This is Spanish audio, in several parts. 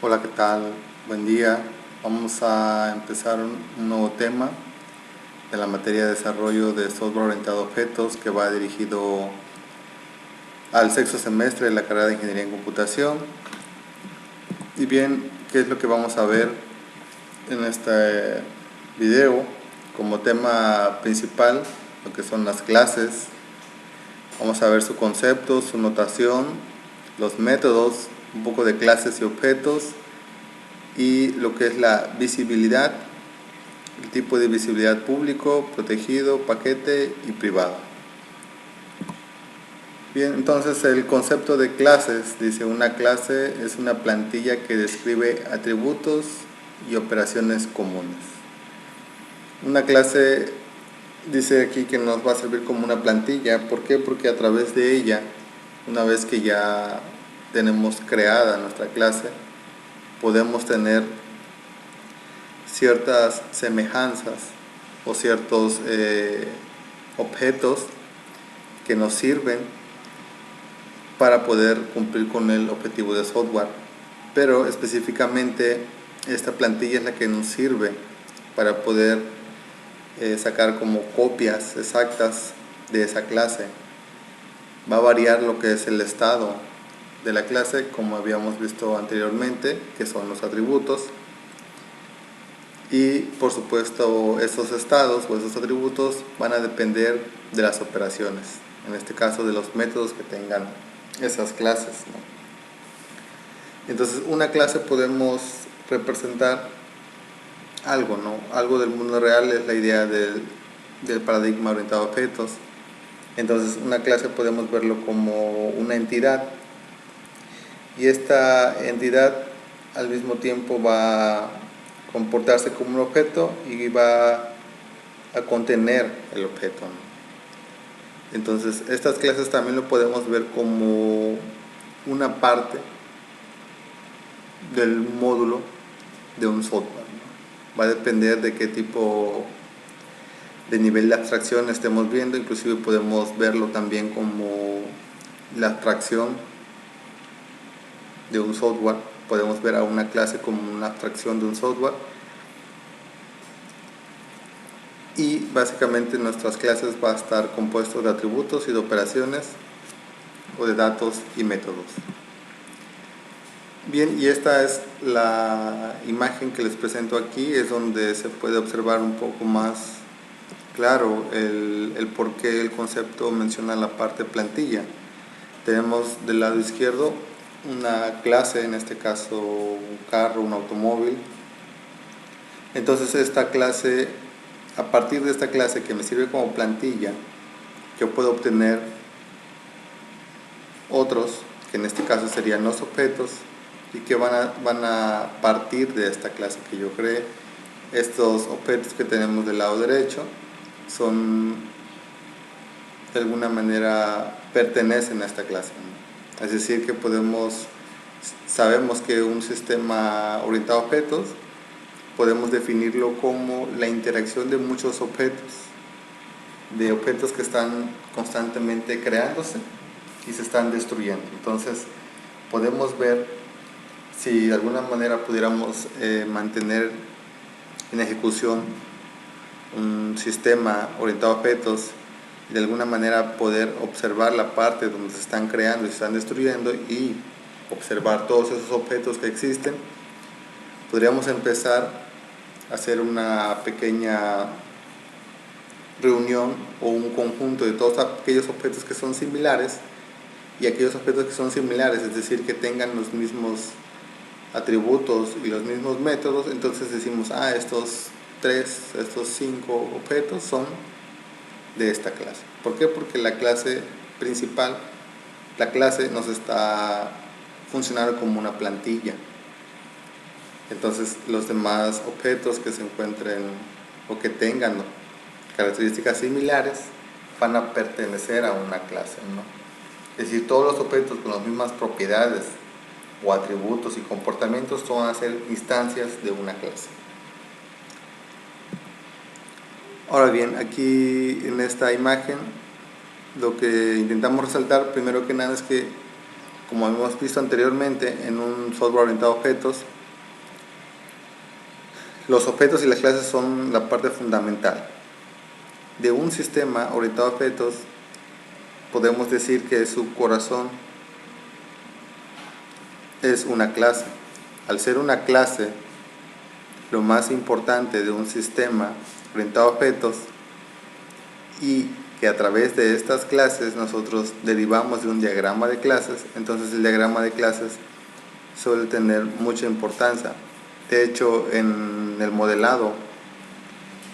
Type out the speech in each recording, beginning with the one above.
Hola, ¿qué tal? Buen día. Vamos a empezar un nuevo tema de la materia de desarrollo de software orientado a objetos que va dirigido al sexto semestre de la carrera de Ingeniería en Computación. Y bien, ¿qué es lo que vamos a ver en este video? Como tema principal, lo que son las clases. Vamos a ver su concepto, su notación, los métodos, un poco de clases y objetos, y lo que es la visibilidad, el tipo de visibilidad público, protegido, paquete y privado. Bien, entonces el concepto de clases, dice: una clase es una plantilla que describe atributos y operaciones comunes. Una clase, dice aquí, que nos va a servir como una plantilla. ¿Por qué? Porque a través de ella, una vez que ya tenemos creada nuestra clase, podemos tener ciertas semejanzas o ciertos objetos que nos sirven para poder cumplir con el objetivo de software. Pero específicamente esta plantilla es la que nos sirve para poder sacar como copias exactas de esa clase. Va a variar lo que es el estado de la clase, como habíamos visto anteriormente, que son los atributos. Y por supuesto, esos estados o esos atributos van a depender de las operaciones, en este caso de los métodos que tengan esas clases, ¿no? Entonces, una clase podemos representar algo, ¿no? Algo del mundo real es la idea del paradigma orientado a objetos. Entonces, una clase podemos verlo como una entidad, y esta entidad al mismo tiempo va a comportarse como un objeto y va a contener el objeto, ¿no? Entonces, estas clases también lo podemos ver como una parte del módulo de un software, ¿no? Va a depender de qué tipo de nivel de abstracción estemos viendo. Inclusive podemos verlo también como la abstracción de un software. Podemos ver a una clase como una abstracción de un software. Y básicamente nuestras clases va a estar compuestos de atributos y de operaciones, o de datos y métodos. Bien, y esta es la imagen que les presento aquí. Es donde se puede observar un poco más claro el por qué el concepto menciona la parte plantilla. Tenemos del lado izquierdo una clase, en este caso un carro, un automóvil. Entonces esta clase, a partir de esta clase que me sirve como plantilla, yo puedo obtener otros, que en este caso serían los objetos, y que van a partir de esta clase que yo creé. Estos objetos que tenemos del lado derecho son, de alguna manera, pertenecen a esta clase, ¿no? Es decir, que sabemos que un sistema orientado a objetos podemos definirlo como la interacción de muchos objetos, de objetos que están constantemente creándose y se están destruyendo. Entonces podemos ver, si de alguna manera pudiéramos mantener en ejecución un sistema orientado a objetos, y de alguna manera poder observar la parte donde se están creando y se están destruyendo, y observar todos esos objetos que existen, podríamos empezar a hacer una pequeña reunión o un conjunto de todos aquellos objetos que son similares, y aquellos objetos que son similares, es decir, que tengan los mismos atributos y los mismos métodos. Entonces decimos: estos 5 objetos son de esta clase. ¿Por qué? Porque la clase principal, la clase nos está funcionando como una plantilla. Entonces los demás objetos que se encuentren o que tengan características similares van a pertenecer a una clase, ¿no? Es decir, todos los objetos con las mismas propiedades o atributos y comportamientos van a ser instancias de una clase. Ahora bien, aquí en esta imagen lo que intentamos resaltar primero que nada es que como hemos visto anteriormente en un software orientado a objetos, los objetos y las clases son la parte fundamental. De un sistema orientado a objetos, podemos decir que su corazón es una clase. Al ser una clase, lo más importante de un sistema orientado a objetos, y que a través de estas clases nosotros derivamos de un diagrama de clases, entonces el diagrama de clases suele tener mucha importancia. De hecho, en el modelado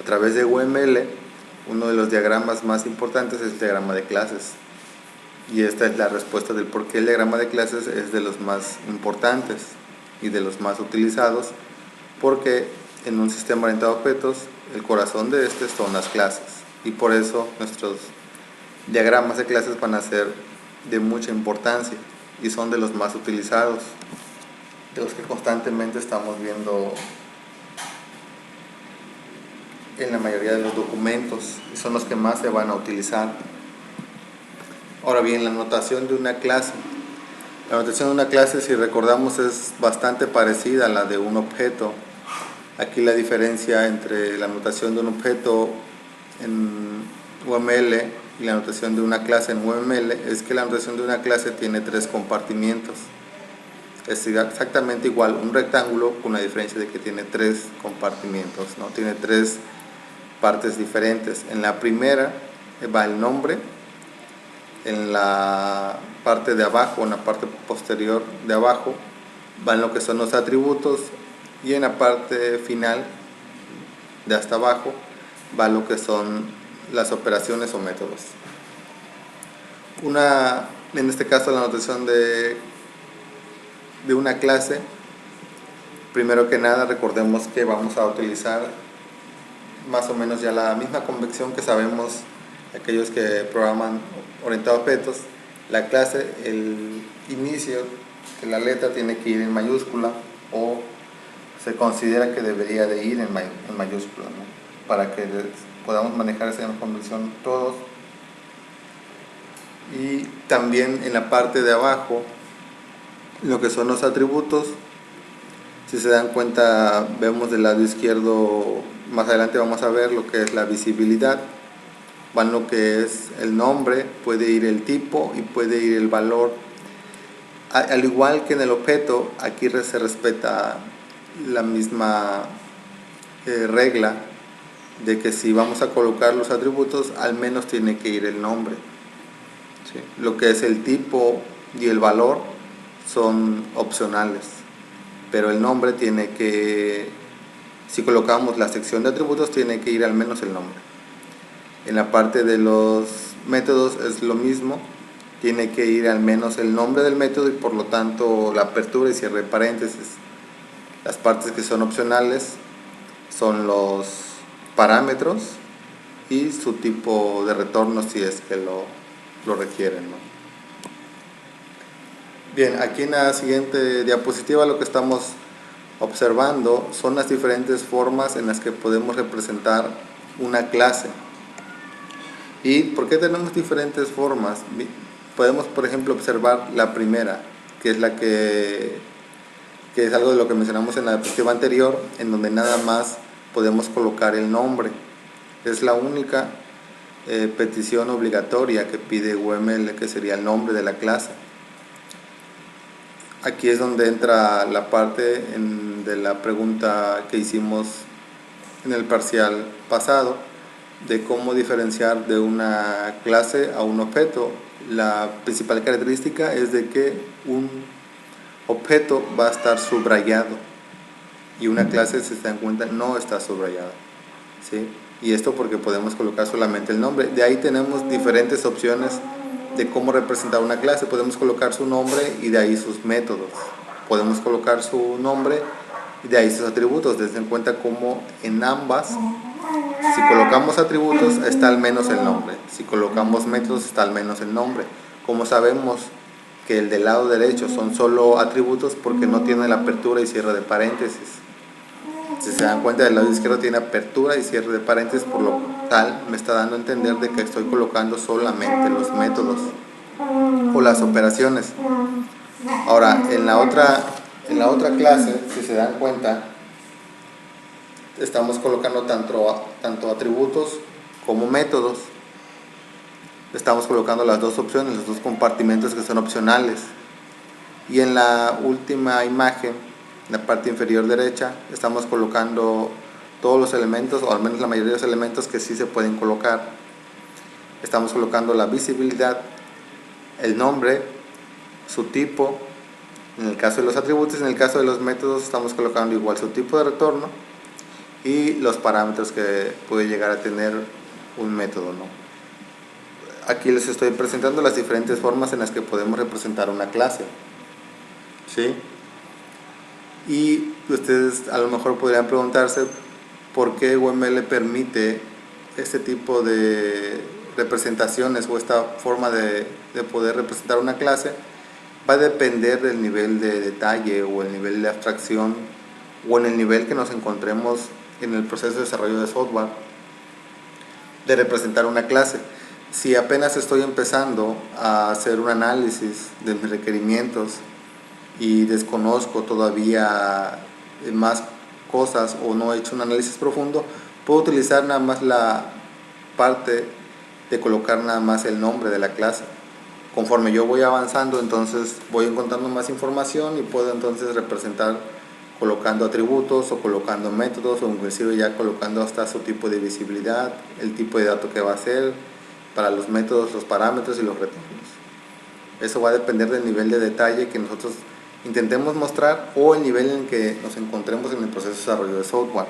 a través de UML, uno de los diagramas más importantes es el diagrama de clases. Y esta es la respuesta del por qué el diagrama de clases es de los más importantes y de los más utilizados, porque en un sistema orientado a objetos, el corazón de este son las clases. Y por eso nuestros diagramas de clases van a ser de mucha importancia y son de los más utilizados, de los que constantemente estamos viendo en la mayoría de los documentos, y son los que más se van a utilizar. Ahora bien, la notación de una clase. La notación de una clase, si recordamos, es bastante parecida a la de un objeto. Aquí la diferencia entre la notación de un objeto en UML y la notación de una clase en UML es que la notación de una clase tiene 3 compartimientos. Es exactamente igual un rectángulo, con la diferencia de que tiene 3 compartimientos, ¿no? Tiene 3 partes diferentes. En la primera va el nombre, en la parte de abajo, en la parte posterior de abajo, van lo que son los atributos, y en la parte final de hasta abajo va lo que son las operaciones o métodos. En este caso, la notación de una clase, primero que nada recordemos que vamos a utilizar más o menos ya la misma convención que sabemos aquellos que programan orientado a objetos. La clase, el inicio de la letra tiene que ir en mayúscula, o se considera que debería de ir en mayúscula, ¿no? Para que podamos manejar esa convención todos. Y también en la parte de abajo, lo que son los atributos, si se dan cuenta, vemos del lado izquierdo, más adelante vamos a ver lo que es la visibilidad, van lo que es el nombre, puede ir el tipo y puede ir el valor. Al igual que en el objeto, aquí se respeta la misma regla de que si vamos a colocar los atributos, al menos tiene que ir el nombre, ¿sí? Lo que es el tipo y el valor son opcionales, pero el nombre tiene que, si colocamos la sección de atributos, tiene que ir al menos el nombre. En la parte de los métodos es lo mismo, tiene que ir al menos el nombre del método y por lo tanto la apertura y cierre de paréntesis. Las partes que son opcionales son los parámetros y su tipo de retorno si es que lo requieren, ¿no? Bien, aquí en la siguiente diapositiva lo que estamos observando son las diferentes formas en las que podemos representar una clase. ¿Y por qué tenemos diferentes formas? Podemos, por ejemplo, observar la primera, que es la que es algo de lo que mencionamos en la diapositiva anterior, en donde nada más podemos colocar el nombre. Es la única petición obligatoria que pide UML, que sería el nombre de la clase. Aquí es donde entra la parte de la pregunta que hicimos en el parcial pasado, de cómo diferenciar de una clase a un objeto. La principal característica es de que un objeto va a estar subrayado y una clase, si se dan cuenta, no está subrayada, ¿sí? Y esto porque podemos colocar solamente el nombre. De ahí tenemos diferentes opciones de cómo representar una clase. Podemos colocar su nombre y de ahí sus métodos. Podemos colocar su nombre y de ahí sus atributos. Den cuenta cómo en ambas, si colocamos atributos, está al menos el nombre. Si colocamos métodos, está al menos el nombre. Como sabemos que el del lado derecho son solo atributos porque no tiene la apertura y cierre de paréntesis. Si se dan cuenta, del lado izquierdo tiene apertura y cierre de paréntesis, por lo tal me está dando a entender de que estoy colocando solamente los métodos o las operaciones. Ahora, en la otra clase, si se dan cuenta, estamos colocando tanto atributos como métodos. Estamos colocando las dos opciones, los dos compartimentos que son opcionales. Y en la última imagen, en la parte inferior derecha, estamos colocando todos los elementos, o al menos la mayoría de los elementos que sí se pueden colocar. Estamos colocando la visibilidad, el nombre, su tipo, en el caso de los atributos. En el caso de los métodos estamos colocando igual su tipo de retorno y los parámetros que puede llegar a tener un método, ¿no? Aquí les estoy presentando las diferentes formas en las que podemos representar una clase, ¿sí? Y ustedes a lo mejor podrían preguntarse por qué UML permite este tipo de representaciones o esta forma de poder representar una clase. Va a depender del nivel de detalle o el nivel de abstracción o en el nivel que nos encontremos en el proceso de desarrollo de software de representar una clase. Si apenas estoy empezando a hacer un análisis de mis requerimientos y desconozco todavía más cosas o no he hecho un análisis profundo, puedo utilizar nada más la parte de colocar nada más el nombre de la clase. Conforme yo voy avanzando, entonces voy encontrando más información y puedo entonces representar colocando atributos o colocando métodos o inclusive ya colocando hasta su tipo de visibilidad, el tipo de dato que va a ser para los métodos, los parámetros y los retornos. Eso va a depender del nivel de detalle que nosotros intentemos mostrar o el nivel en que nos encontremos en el proceso de desarrollo de software.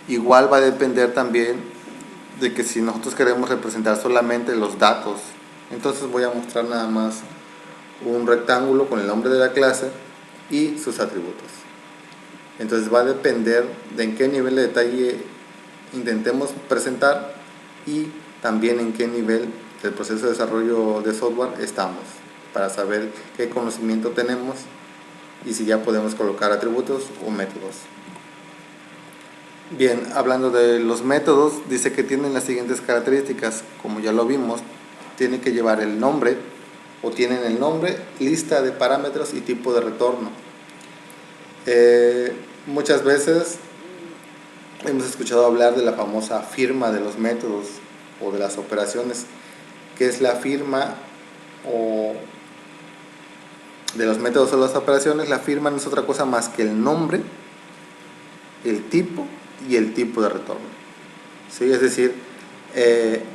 Igual va a depender también de que si nosotros queremos representar solamente los datos, entonces voy a mostrar nada más un rectángulo con el nombre de la clase y sus atributos. Entonces va a depender de en qué nivel de detalle intentemos presentar y también en qué nivel del proceso de desarrollo de software estamos, para saber qué conocimiento tenemos y si ya podemos colocar atributos o métodos. Bien, hablando de los métodos, dice que tienen las siguientes características. Como ya lo vimos, tiene que llevar el nombre, o tienen el nombre, lista de parámetros y tipo de retorno. Muchas veces hemos escuchado hablar de la famosa firma de los métodos o de las operaciones. ¿Qué es la firma o de los métodos o las operaciones? La firma no es otra cosa más que el nombre, el tipo y el tipo de retorno, ¿sí? Es decir,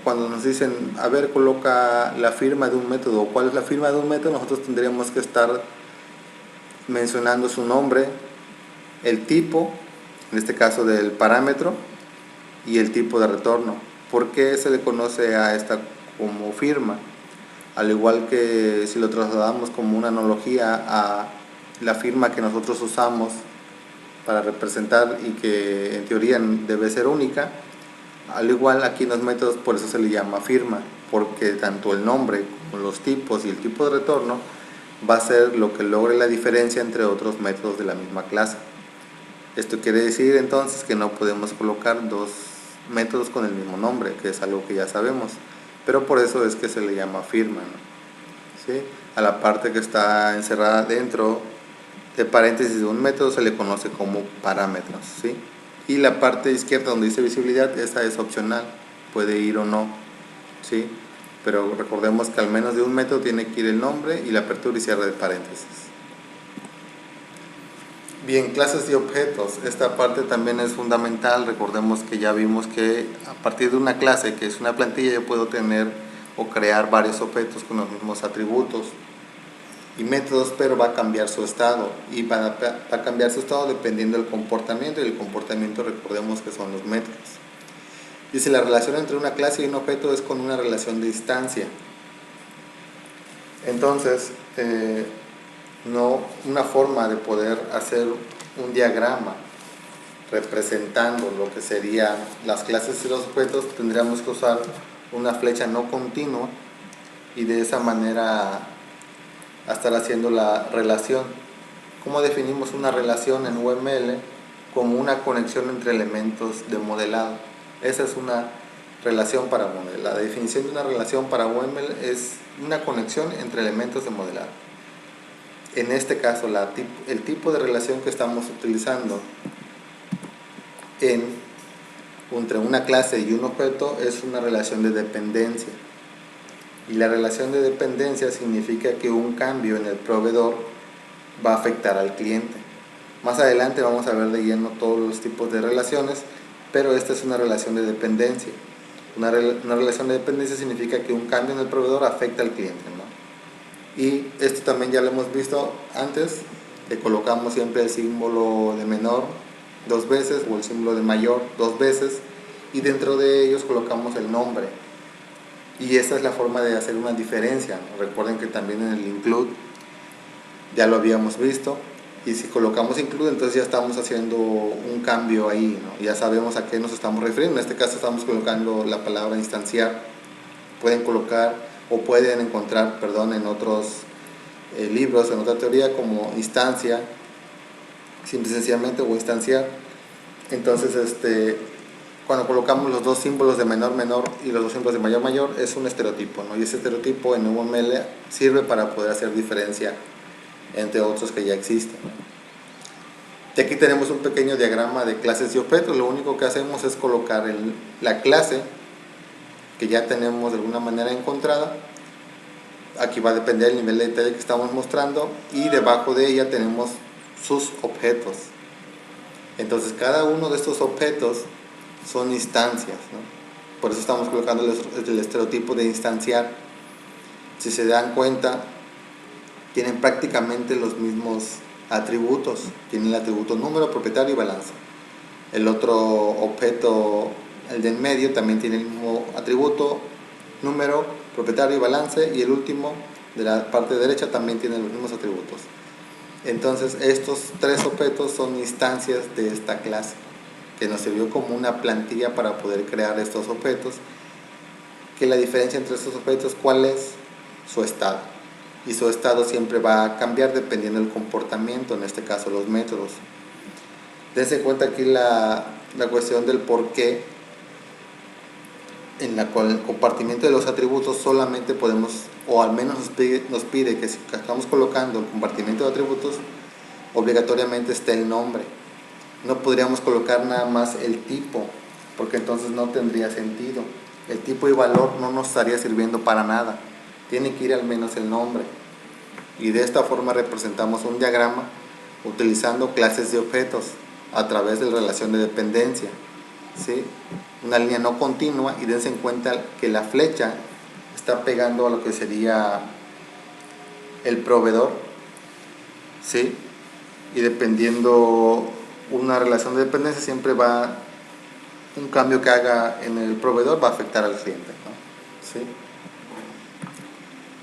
cuando nos dicen, a ver, coloca la firma de un método, o cuál es la firma de un método, nosotros tendríamos que estar mencionando su nombre, el tipo, en este caso del parámetro, y el tipo de retorno. ¿Por qué se le conoce a esta como firma? Al igual que si lo trasladamos como una analogía a la firma que nosotros usamos para representar y que en teoría debe ser única, al igual aquí en los métodos por eso se le llama firma, porque tanto el nombre como los tipos y el tipo de retorno va a ser lo que logre la diferencia entre otros métodos de la misma clase. Esto quiere decir entonces que no podemos colocar dos métodos con el mismo nombre, que es algo que ya sabemos, pero por eso es que se le llama firma, ¿no? ¿Sí? A la parte que está encerrada dentro de paréntesis de un método se le conoce como parámetros, ¿sí? Y la parte izquierda donde dice visibilidad, esa es opcional, puede ir o no, ¿sí? Pero recordemos que al menos de un método tiene que ir el nombre y la apertura y cierre de paréntesis. Bien, clases y objetos. Esta parte también es fundamental. Recordemos que ya vimos que a partir de una clase, que es una plantilla, yo puedo tener o crear varios objetos con los mismos atributos y métodos, pero va a cambiar su estado y va a cambiar su estado dependiendo del comportamiento, y el comportamiento recordemos que son los métodos. Dice, la relación entre una clase y un objeto es con una relación de instancia. Entonces, no una forma de poder hacer un diagrama representando lo que serían las clases y los objetos, tendríamos que usar una flecha no continua y de esa manera estar haciendo la relación. ¿Cómo definimos una relación en UML? Como una conexión entre elementos de modelado. Esa es una relación para UML. La definición de una relación para UML es una conexión entre elementos de modelado. en este caso el tipo de relación que estamos utilizando entre una clase y un objeto es una relación de dependencia. Y la relación de dependencia significa que un cambio en el proveedor va a afectar al cliente. Más adelante vamos a ver de lleno todos los tipos de relaciones, pero esta es una relación de dependencia. Una relación de dependencia significa que un cambio en el proveedor afecta al cliente, ¿no? Y esto también ya lo hemos visto antes, que colocamos siempre el símbolo de menor 2 veces o el símbolo de mayor 2 veces, y dentro de ellos colocamos el nombre. Y esta es la forma de hacer una diferencia, ¿no? Recuerden que también en el include ya lo habíamos visto, y si colocamos include, entonces ya estamos haciendo un cambio ahí, ¿no? Ya sabemos a qué nos estamos refiriendo. En este caso estamos colocando la palabra instanciar. Pueden colocar o pueden encontrar, perdón, en otros libros, en otra teoría, como instancia, simple y sencillamente, o instanciar. Entonces, cuando colocamos los dos símbolos de menor, menor y los dos símbolos de mayor, mayor, es un estereotipo, ¿no? Y ese estereotipo en UML sirve para poder hacer diferencia entre otros que ya existen, ¿no? Y aquí tenemos un pequeño diagrama de clases y objetos. Lo único que hacemos es colocar la clase que ya tenemos de alguna manera encontrada. Aquí va a depender del nivel de detalle que estamos mostrando, y debajo de ella tenemos sus objetos. Entonces cada uno de estos objetos son instancias, ¿no? Por eso estamos colocando el estereotipo de instanciar. Si se dan cuenta, tienen prácticamente los mismos atributos. Tienen el atributo número, propietario y balance. El otro objeto, el de en medio, también tiene el mismo atributo, número, propietario y balance, y el último de la parte derecha también tiene los mismos atributos. Entonces estos 3 objetos son instancias de esta clase, que nos sirvió como una plantilla para poder crear estos objetos. Que la diferencia entre estos objetos, ¿cuál es? Su estado. Y su estado siempre va a cambiar dependiendo del comportamiento, en este caso los métodos. Dense cuenta aquí la cuestión del por qué, en la cual el compartimiento de los atributos solamente podemos, o al menos nos pide que si estamos colocando el compartimiento de atributos, obligatoriamente esté el nombre. No podríamos colocar nada más el tipo, porque entonces no tendría sentido. El tipo y valor no nos estaría sirviendo para nada. Tiene que ir al menos el nombre. Y de esta forma representamos un diagrama utilizando clases de objetos a través de la relación de dependencia, ¿sí? Una línea no continua, y dense en cuenta que la flecha está pegando a lo que sería el proveedor, ¿sí? Y dependiendo una relación de dependencia, siempre un cambio que haga en el proveedor va a afectar al cliente, ¿no? ¿Sí?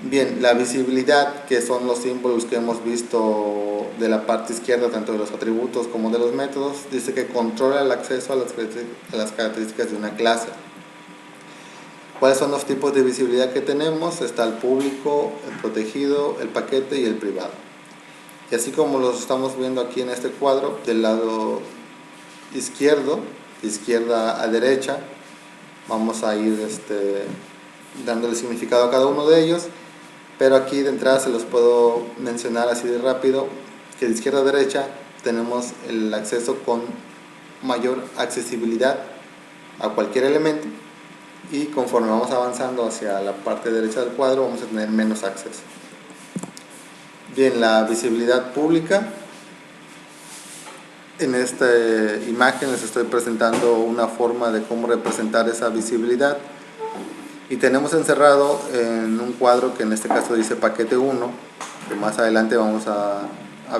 Bien, la visibilidad, que son los símbolos que hemos visto de la parte izquierda, tanto de los atributos como de los métodos, dice que controla el acceso a las características de una clase. ¿Cuáles son los tipos de visibilidad que tenemos? Está el público, el protegido, el paquete y el privado. Y así como los estamos viendo aquí en este cuadro, del lado izquierdo, de izquierda a derecha, vamos a ir dándole significado a cada uno de ellos. Pero aquí de entrada se los puedo mencionar así de rápido, que de izquierda a derecha tenemos el acceso con mayor accesibilidad a cualquier elemento, y conforme vamos avanzando hacia la parte derecha del cuadro vamos a tener menos acceso. Bien, la visibilidad pública. En esta imagen les estoy presentando una forma de cómo representar esa visibilidad. Y tenemos encerrado en un cuadro que en este caso dice paquete 1, que más adelante vamos a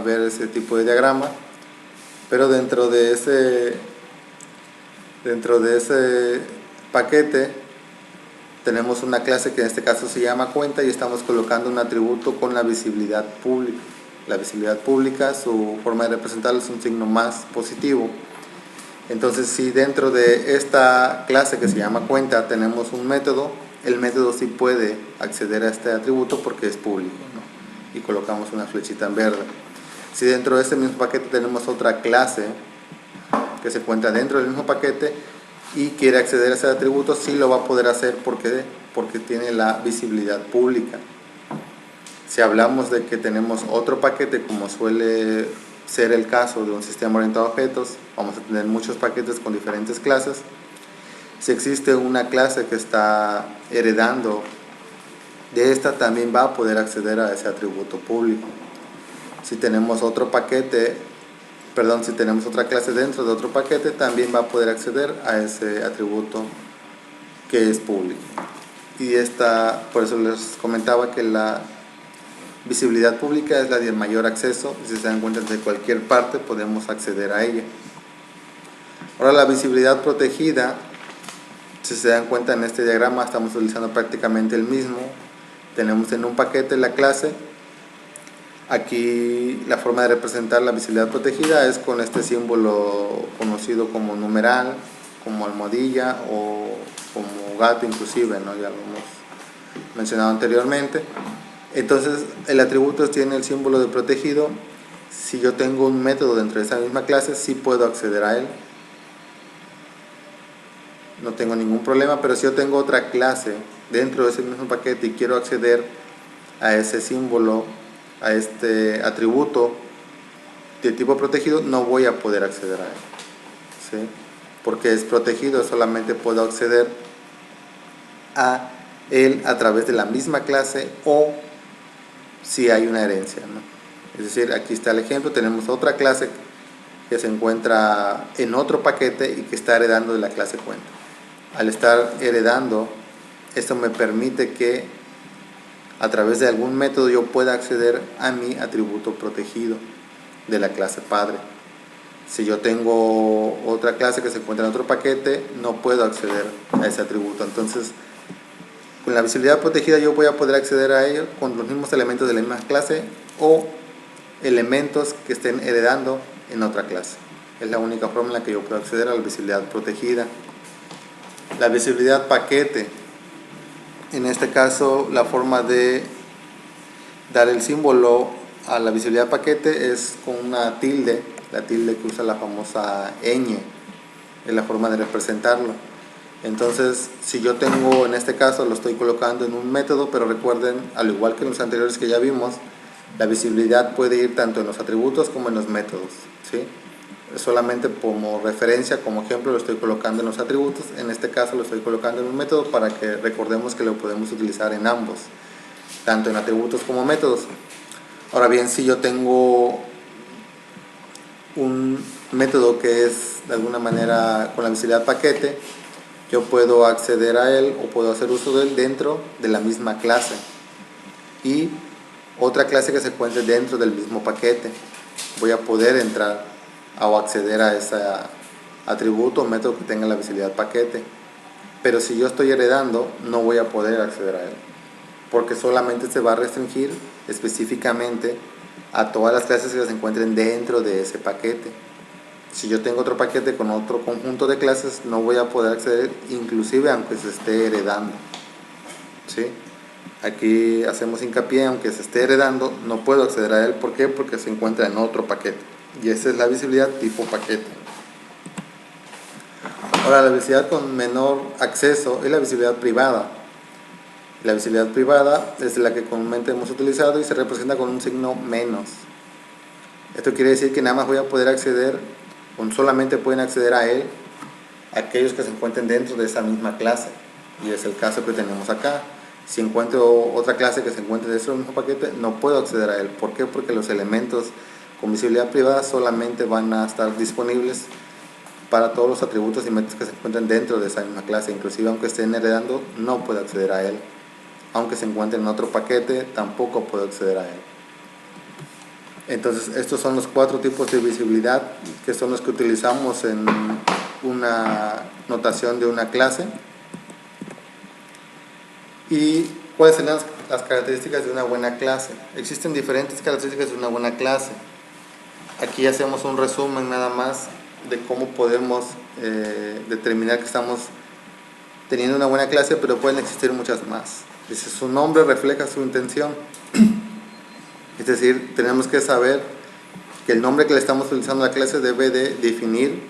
ver ese tipo de diagrama, pero dentro de ese paquete tenemos una clase que en este caso se llama cuenta, y estamos colocando un atributo con la visibilidad pública. La visibilidad pública, su forma de representarlo es un signo más positivo. Entonces, si dentro de esta clase que se llama cuenta tenemos un método, el método sí puede acceder a este atributo porque es público, ¿no? Y colocamos una flechita en verde. Si dentro de este mismo paquete tenemos otra clase que se encuentra dentro del mismo paquete y quiere acceder a ese atributo, sí lo va a poder hacer porque tiene la visibilidad pública. Si hablamos de que tenemos otro paquete, como suele ser el caso de un sistema orientado a objetos, vamos a tener muchos paquetes con diferentes clases. Si existe una clase que está heredando de esta, también va a poder acceder a ese atributo público. Si tenemos otro paquete, si tenemos otra clase dentro de otro paquete, también va a poder acceder a ese atributo que es público. Y por eso les comentaba que la visibilidad pública es la de mayor acceso, y si se dan cuenta, de cualquier parte podemos acceder a ella. Ahora, la visibilidad protegida, si se dan cuenta en este diagrama, estamos utilizando prácticamente el mismo. Tenemos en un paquete la clase. Aquí la forma de representar la visibilidad protegida es con este símbolo conocido como numeral, como almohadilla o como gato inclusive, ¿no? Ya lo hemos mencionado anteriormente. Entonces el atributo tiene el símbolo de protegido. Si yo tengo un método dentro de esa misma clase, sí puedo acceder a él, no tengo ningún problema. Pero si yo tengo otra clase dentro de ese mismo paquete y quiero acceder a ese símbolo, a este atributo de tipo protegido, no voy a poder acceder a él, ¿sí? Porque es protegido, solamente puedo acceder a él a través de la misma clase o si hay una herencia, ¿no? Es decir, aquí está el ejemplo, tenemos otra clase que se encuentra en otro paquete y que está heredando de la clase cuenta. Al estar heredando, esto me permite que a través de algún método yo pueda acceder a mi atributo protegido de la clase padre. Si yo tengo otra clase que se encuentra en otro paquete, no puedo acceder a ese atributo. Entonces, con la visibilidad protegida yo voy a poder acceder a ello con los mismos elementos de la misma clase o elementos que estén heredando en otra clase. Es la única forma en la que yo puedo acceder a la visibilidad protegida. La visibilidad paquete, en este caso la forma de dar el símbolo a la visibilidad paquete es con una tilde, la tilde que usa la famosa ñ, es la forma de representarlo. Entonces, si yo tengo, en este caso lo estoy colocando en un método, pero recuerden, al igual que en los anteriores que ya vimos, la visibilidad puede ir tanto en los atributos como en los métodos, ¿sí? Solamente como referencia, como ejemplo, lo estoy colocando en los atributos. En este caso lo estoy colocando en un método para que recordemos que lo podemos utilizar en ambos, tanto en atributos como métodos. Ahora bien, si yo tengo un método que es de alguna manera con la visibilidad paquete, yo puedo acceder a él o puedo hacer uso de él dentro de la misma clase y otra clase que se encuentre dentro del mismo paquete. Voy a poder entrar o acceder a ese atributo o método que tenga la visibilidad paquete. Pero si yo estoy heredando, no voy a poder acceder a él, porque solamente se va a restringir específicamente a todas las clases que se encuentren dentro de ese paquete. Si yo tengo otro paquete con otro conjunto de clases, no voy a poder acceder, inclusive aunque se esté heredando, ¿sí? Aquí hacemos hincapié, aunque se esté heredando, no puedo acceder a él. ¿Por qué? Porque se encuentra en otro paquete. Y esa es la visibilidad tipo paquete. Ahora, la visibilidad con menor acceso es la visibilidad privada. La visibilidad privada es la que comúnmente hemos utilizado y se representa con un signo menos. Esto quiere decir que nada más voy a poder acceder, o solamente pueden acceder a él aquellos que se encuentren dentro de esa misma clase. Y es el caso que tenemos acá. Si encuentro otra clase que se encuentre dentro del mismo paquete, no puedo acceder a él. ¿Por qué? Porque los elementos con visibilidad privada solamente van a estar disponibles para todos los atributos y métodos que se encuentren dentro de esa misma clase. Inclusive aunque estén heredando, no puedo acceder a él. Aunque se encuentre en otro paquete, tampoco puedo acceder a él. Entonces, estos son los 4 tipos de visibilidad, que son los que utilizamos en una notación de una clase. ¿Y cuáles son las características de una buena clase? Existen diferentes características de una buena clase. Aquí hacemos un resumen nada más de cómo podemos determinar que estamos teniendo una buena clase, pero pueden existir muchas más. Dice, su nombre refleja su intención. Es decir, tenemos que saber que el nombre que le estamos utilizando a la clase debe de definir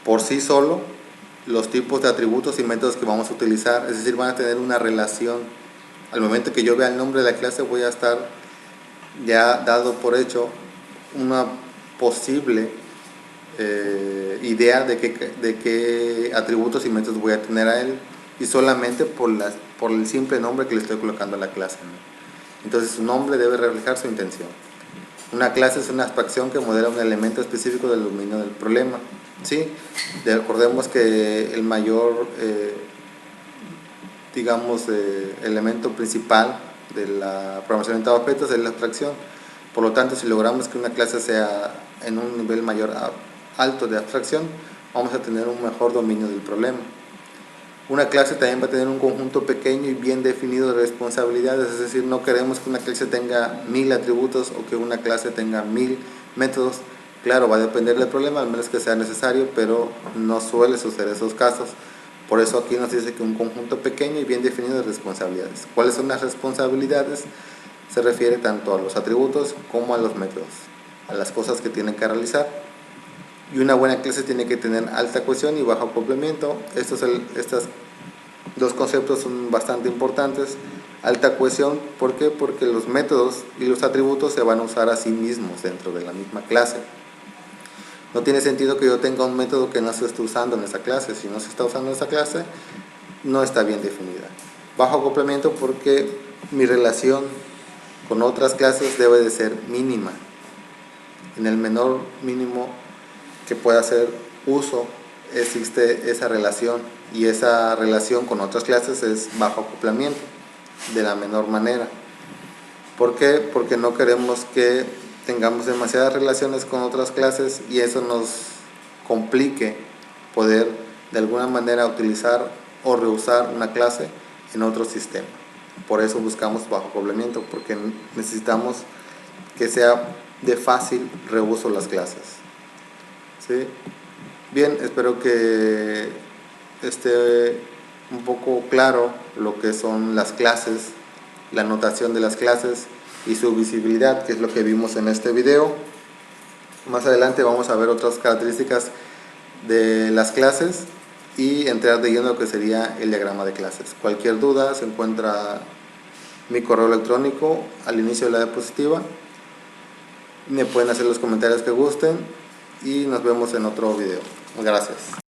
por sí solo los tipos de atributos y métodos que vamos a utilizar. Es decir, van a tener una relación al momento que yo vea el nombre de la clase voy a estar ya dado por hecho una posible idea de qué atributos y métodos voy a tener a él, y solamente por el simple nombre que le estoy colocando a la clase, ¿no? Entonces su nombre debe reflejar su intención. Una clase es una abstracción que modela un elemento específico del dominio del problema, ¿sí? Recordemos que el mayor elemento principal de la programación orientada a objetos es la abstracción. Por lo tanto, si logramos que una clase sea en un nivel mayor alto de abstracción, vamos a tener un mejor dominio del problema. Una clase también va a tener un conjunto pequeño y bien definido de responsabilidades, es decir, no queremos que una clase tenga 1000 atributos o que una clase tenga 1000 métodos. Claro, va a depender del problema, al menos que sea necesario, pero no suele suceder esos casos. Por eso aquí nos dice que un conjunto pequeño y bien definido de responsabilidades. ¿Cuáles son las responsabilidades? Se refiere tanto a los atributos como a los métodos, a las cosas que tienen que realizar. Y una buena clase tiene que tener alta cohesión y bajo acoplamiento. Estos dos conceptos son bastante importantes. Alta cohesión, ¿por qué? Porque los métodos y los atributos se van a usar a sí mismos dentro de la misma clase. No tiene sentido que yo tenga un método que no se esté usando en esa clase. Si no se está usando en esa clase, no está bien definida. Bajo acoplamiento porque mi relación con otras clases debe de ser mínima. En el menor mínimo que pueda hacer uso existe esa relación, y esa relación con otras clases es bajo acoplamiento, de la menor manera. ¿Por qué? Porque no queremos que tengamos demasiadas relaciones con otras clases y eso nos complique poder de alguna manera utilizar o reusar una clase en otro sistema. Por eso buscamos bajo acoplamiento, porque necesitamos que sea de fácil reuso las clases, ¿sí? Bien, espero que esté un poco claro lo que son las clases, la notación de las clases y su visibilidad, que es lo que vimos en este video. Más adelante vamos a ver otras características de las clases y entrar de lleno lo que sería el diagrama de clases. Cualquier duda, se encuentra mi correo electrónico al inicio de la diapositiva. Me pueden hacer los comentarios que gusten y nos vemos en otro video. Gracias.